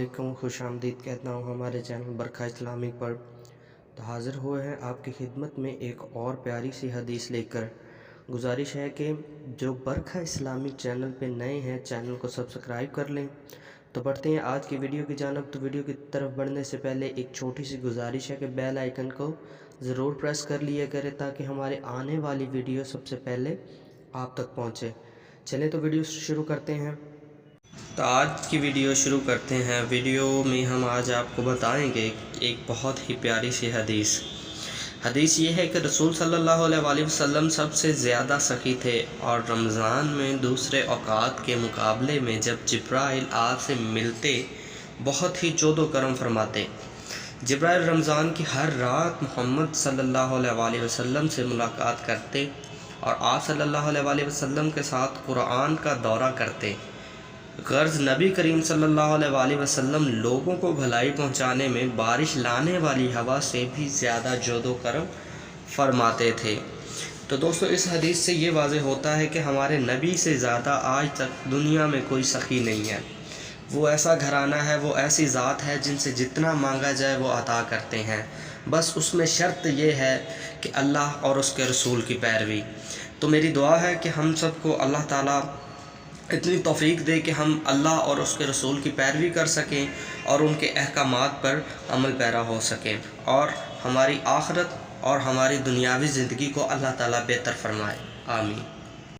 वालेकुम, खुश आमदीद कहता हूँ हमारे चैनल बरखा इस्लामिक पर। तो हाज़िर हुए हैं आपकी खिदमत में एक और प्यारी सी हदीस लेकर। गुजारिश है कि जो बरखा इस्लामिक चैनल पे नए हैं चैनल को सब्सक्राइब कर लें। तो बढ़ते हैं आज की वीडियो की जानिब। तो वीडियो की तरफ बढ़ने से पहले एक छोटी सी गुजारिश है कि बेल आइकन को ज़रूर प्रेस कर लिया करें ताकि हमारे आने वाली वीडियो सबसे पहले आप तक पहुँचे। चलें तो वीडियो शुरू करते हैं। तो आज की वीडियो शुरू करते हैं। वीडियो में हम आज आपको बताएंगे एक बहुत ही प्यारी सी हदीस ये है कि रसूल सल्लल्लाहु अलैहि वसल्लम सबसे ज़्यादा सखी थे और रमज़ान में दूसरे औकात के मुकाबले में जब जिब्राइल आपसे मिलते बहुत ही जोदो करम फरमाते। जिब्राइल रमज़ान की हर रात मोहम्मद सल्लल्लाहु अलैहि वसल्लम से मुलाकात करते और आप सल्लल्लाहु अलैहि वसल्लम के साथ कुरान का दौरा करते। गर्ज़ नबी करीम सल्लल्लाहु अलैहि वसल्लम लोगों को भलाई पहुंचाने में बारिश लाने वाली हवा से भी ज़्यादा जोदो करम फरमाते थे। तो दोस्तों, इस हदीस से ये वाज़ेह होता है कि हमारे नबी से ज़्यादा आज तक दुनिया में कोई सखी नहीं है। वो ऐसा घराना है, वो ऐसी ज़ात है जिनसे जितना मांगा जाए वो अता करते हैं। बस उसमें शर्त ये है कि अल्लाह और उसके रसूल की पैरवी। तो मेरी दुआ है कि हम सबको अल्लाह ताला इतनी तौफीक दे कि हम अल्लाह और उसके रसूल की पैरवी कर सकें और उनके अहकामात पर अमल पैरा हो सकें और हमारी आखिरत और हमारी दुनियावी ज़िंदगी को अल्लाह ताला बेहतर फरमाए। आमीन।